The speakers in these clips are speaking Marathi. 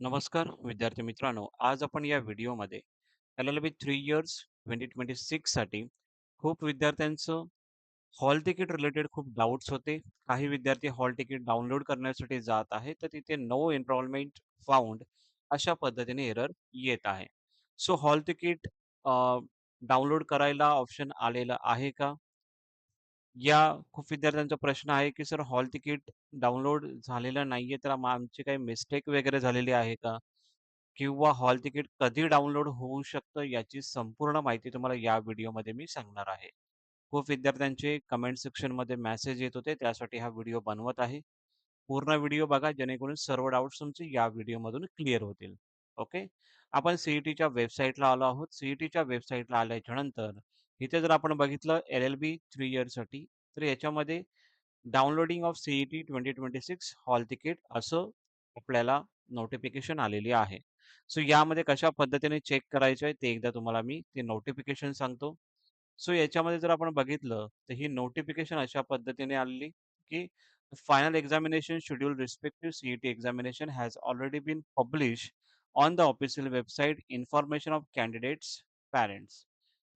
नमस्कार विद्यार्थी मित्रांनो, आज आपण या व्हिडिओमध्ये LLB 3 इयर्स 2026 साठी खूप विद्यार्थ्यांचं हॉल तिकीट रिलेटेड खूप डाउट्स होते. काही विद्यार्थी हॉल तिकीट डाउनलोड करण्यासाठी जात आहे, तर तिथे नो एनरोलमेंट फाउंड अशा पद्धतीने एरर येत आहे. सो हॉल तिकीट डाउनलोड करायला ऑप्शन आलेलं आहे का? या खूप विद्यार्थ्यांचा प्रश्न आहे, की सर हॉल तिकीट डाउनलोड झालेलं नाहीये, तर आमची काही मिस्टेक वगैरे झालेली आहे का? किंवा हॉल तिकीट कधी डाउनलोड होऊ शकतं याची संपूर्ण माहिती तुम्हाला या व्हिडिओमध्ये मी सांगणार आहे. खूप विद्यार्थ्यांचे कमेंट सेक्शनमध्ये मेसेज येत होते, त्यासाठी हा व्हिडिओ बनवत आहे. पूर्ण व्हिडिओ बघा जेणेकरून सर्व डाउट्स तुमचे या व्हिडिओमधून क्लिअर होतील. ओके. आपण सीईटीच्या वेबसाईटला आलो आहोत. सीईटीच्या वेबसाईटला आल्याच्या नंतर इथे जर आपण बघितलं LLB 3 इयर्ससाठी, तर याच्यामध्ये downloading of CET 2026 hall ticket असं आपल्याला नोटिफिकेशन आलेली आहे. सो यामध्ये कशा पद्धतीने चेक करायचं आहे ते एकदा तुम्हाला मी ते नोटिफिकेशन सांगतो. सो याच्यामध्ये जर आपण बघितलं तर ही नोटिफिकेशन अशा पद्धतीने आलेली, की final examination schedule respective CET examination has already been publish on the official website information of candidates parents.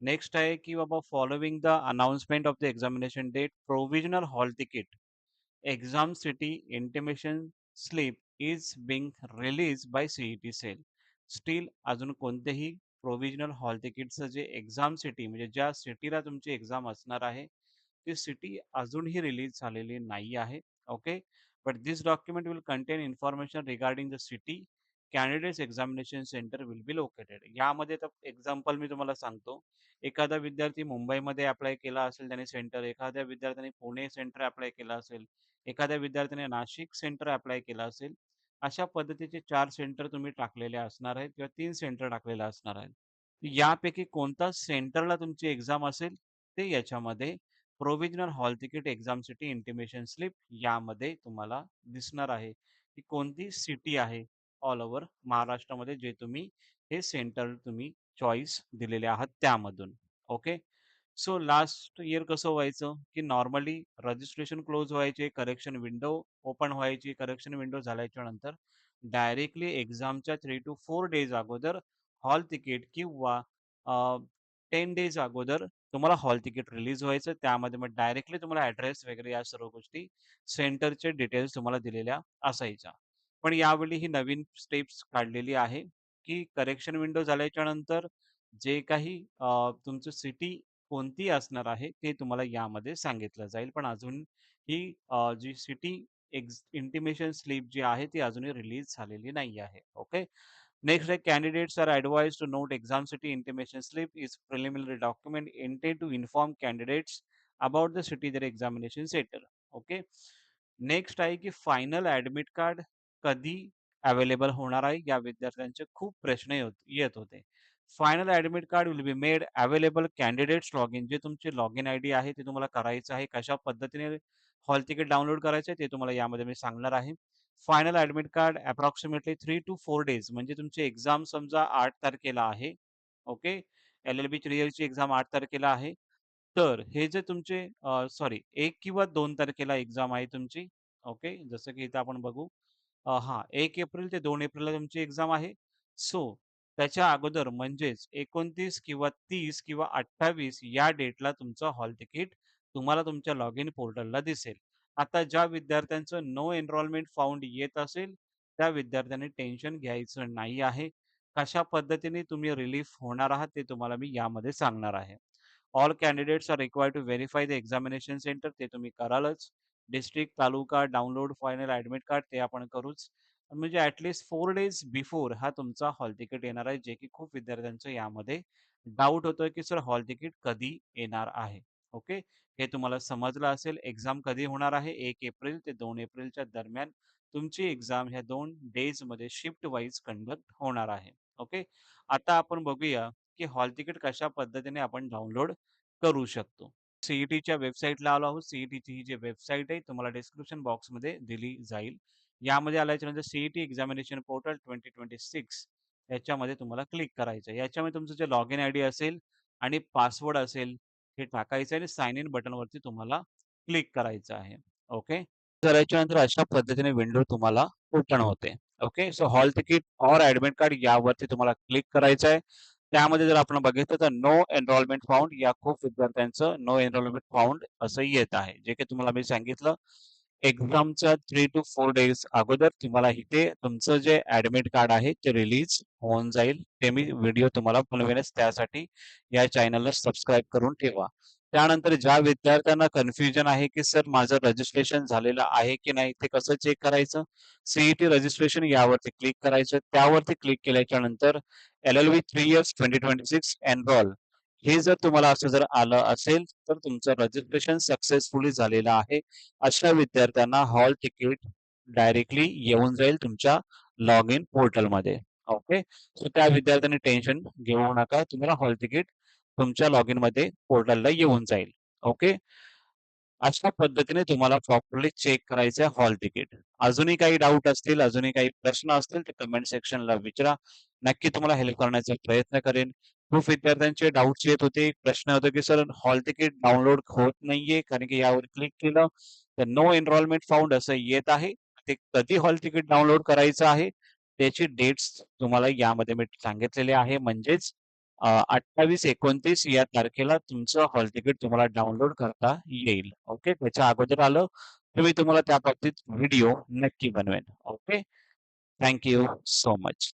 Next आहे की बाबा following the announcement of the examination date provisional hall ticket exam city intimation slip is being release by CET cell. Still अजून कोणतेही प्रोव्हिजनल हॉल तिकीटचं जे एक्झाम सिटी म्हणजे ज्या सिटीला तुमची एक्झाम असणार आहे, ती सिटी अजूनही रिलीज झालेली नाही आहे. Okay. But this document will content information regarding the city candidates examination centre will be located. यामध्ये तर एक्झाम्पल मी तुम्हाला सांगतो. एखादा विद्यार्थी मुंबईमध्ये अप्लाय केला असेल त्याने सेंटर, एखाद्या विद्यार्थ्याने पुणे सेंटर अप्लाय केला असेल, एखाद्या विद्यार्थ्याने नाशिक सेंटर अप्लाय केलं असेल, अशा पद्धतीचे 4 सेंटर तुम्ही टाकलेले असणार आहेत किंवा 3 सेंटर टाकलेले असणार आहेत. यापैकी कोणता सेंटरला तुमची एक्झाम असेल, ते याच्यामध्ये provisional hall ticket exam city intimation slip यामध्ये तुम्हाला दिसणार आहे, की कोणती सिटी आहे ऑल ओव्हर महाराष्ट्रामध्ये जे तुम्ही हे सेंटर तुम्ही चॉईस दिलेले आहात त्यामधून. ओके. सो लास्ट इयर कसं व्हायचं, की नॉर्मली रजिस्ट्रेशन क्लोज व्हायचे, करेक्शन विंडो ओपन व्हायची. करेक्शन विंडो झाल्याच्या नंतर डायरेक्टली एक्झामच्या 3 to 4 डेज अगोदर हॉल तिकीट किंवा 10 डेज अगोदर तुम्हाला हॉल तिकीट रिलीज व्हायचं. त्यामध्ये मग डायरेक्टली तुम्हाला ॲड्रेस वगैरे या सर्व गोष्टी सेंटरचे डिटेल्स तुम्हाला दिलेल्या असायच्या. पण यावेळी ही नवीन स्टेप्स काढलेली आहे, की करेक्शन विंडो झाल्याच्या नंतर जे काही तुमचं सिटी कोणती असणार आहे ते तुम्हाला यामध्ये सांगितलं जाईल. पण अजून ही जी सिटी इंटिमेशन स्लिप जी आहे ती अजूनही रिलीज झालेली नाही आहे. ओके. नेक्स्ट आहे candidates are advised to note exam city intimation slip is preliminary document intend to inform candidates about the city their examination centre. Okay. Next आहे की फायनल ॲडमिट कार्ड कधी अवेलेबल होणार आहे? या विद्यार्थ्यांचे खूप प्रश्न येत होते. Final admit card will be made available candidates login. जे तुमचे लॉगिन आयडी आहे ते तुम्हाला करायचं आहे. कशा पद्धतीने हॉल तिकीट डाउनलोड करायचं आहे ते तुम्हाला यामध्ये मी सांगणार आहे. Final admit card approximately 3 to 4 days म्हणजे तुमची एक्झाम समजा 8 तारखेला आहे. ओके. LLB 3 इयर्सची एक्झाम 8 तारखेला आहे. तर हे जे तुमचे सॉरी 1 किंवा 2 तारखेला एक्झाम आहे तुमची. ओके. जसं की इथं आपण बघू. हां, 1 एप्रिल ते 2 एप्रिलला तुमची एक्झाम आहे. सो त्याच्या अगोदर म्हणजेच 29 किंवा 30 किंवा 28 या डेटला तुमचं हॉल तिकीट तुम्हाला तुमच्या लॉगिन पोर्टलला दिसेल. आता ज्या विद्यार्थ्यांचं नो एनरोलमेंट फाउंड येत असेल, त्या विद्यार्थ्यांनी टेन्शन घ्यायचं नाही आहे. कशा पद्धतीने तुम्ही रिलीफ होणार आहात ते तुम्हाला मी यामध्ये सांगणार आहे. All candidates are required to verify the examination centre ते तुम्ही करालच. District, taluka, download final admit card ते आपण करूच. म्हणजे ॲटलीस्ट 4 डेज बिफोर हा तुमचा हॉल तिकीट येणार आहे, जे की खूप विद्यार्थ्यांचं यामध्ये डाऊट होतोय, की सर हॉल तिकीट कधी येणार आहे? ओके. हे तुम्हाला समजलं असेल. एक्झाम कधी होणार आहे? 1 एप्रिल ते 2 एप्रिलच्या दरम्यान तुमची एक्झाम ह्या 2 डेजमध्ये शिफ्ट वाईज कंडक्ट होणार आहे. ओके. आता आपण बघूया, की हॉल तिकीट कशा पद्धतीने आपण डाउनलोड करू शकतो. सीईटीच्या वेबसाईटला आलो आहोत. सीईटीची ही जी वेबसाईट आहे तुम्हाला डिस्क्रिप्शन बॉक्समध्ये दिली जाईल. यामध्ये आल्याच्या नंतर सीईटी एक्झामिनेशन पोर्टल 2026 याच्यामध्ये तुम्हाला क्लिक करायचं आहे. याच्यामध्ये तुमचं जे लॉगिन आयडी असेल आणि पासवर्ड असेल हे टाकायचं आहे आणि साइन इन बटनवरती तुम्हाला क्लिक करायचं आहे. ओके. करायच्या नंतर अशा पद्धतीने विंडो तुम्हाला ओपन होते. ओके. सो हॉल तिकीट और ॲडमिट कार्ड यावरती तुम्हाला क्लिक करायचं आहे. त्यामध्ये जर आपण बघितलं तर नो एनरोलमेंट फाउंड या खूप विद्यार्थ्यांचं नो एनरोलमेंट फाउंड असं येत आहे. जे काही तुम्हाला मी सांगितलं एक्झामच्या 3 to 4 डेज अगोदर तुम्हाला इथे तुमचं जे ॲडमिट कार्ड आहे ते रिलीज होऊन जाईल. ते मी व्हिडिओ तुम्हाला बनवेनच त्यासाठी या चॅनलला सबस्क्राईब करून ठेवा. त्यानंतर ज्या विद्यार्थ्यांना कन्फ्युजन आहे, की सर माझं रजिस्ट्रेशन झालेलं आहे की नाही ते कसं चेक करायचं? सी-ई-टी रजिस्ट्रेशन यावरती क्लिक करायचं. त्यावरती क्लिक केल्याच्या नंतर एल-एल-बी 3 इयर्स 2026 एनरॉल हे जर तुम्हाला असं जर आलं असेल, तर तुमचं रजिस्ट्रेशन सक्सेसफुली झालेलं आहे. अशा विद्यार्थ्यांना हॉल तिकीट डायरेक्टली येऊन जाईल तुमच्या लॉग इन पोर्टलमध्ये. ओके. सो त्या विद्यार्थ्यांनी टेन्शन घेऊ नका. तुम्हाला हॉल तिकीट तुमच्या लॉग इनमध्ये पोर्टलला येऊन जाईल. ओके. अशा पद्धतीने तुम्हाला प्रॉपरली चेक करायचं आहे हॉल तिकीट. अजूनही काही डाउट असतील, अजूनही काही प्रश्न असतील, तर कमेंट सेक्शनला विचारा. नक्की तुम्हाला हेल्प करण्याचा प्रयत्न करेन. खूप विद्यार्थ्यांचे डाउट्स येत होते. प्रश्न होता, की सर हॉल तिकीट डाउनलोड होत नाहीये, कारण की यावर क्लिक केलं तर नो एनरोलमेंट फाउंड असं येत आहे. ते कधी हॉल तिकीट डाउनलोड करायचं आहे, त्याची डेट्स तुम्हाला यामध्ये मी सांगितलेले आहे. म्हणजेच 28-29 या तारखेला तुमचं हॉल तिकीट तुम्हाला डाउनलोड करता येईल. ओके. त्याच्या अगोदर आलं, तर मी तुम्हाला त्या बाबतीत व्हिडिओ नक्की बनवेन. Okay. Thank you so much.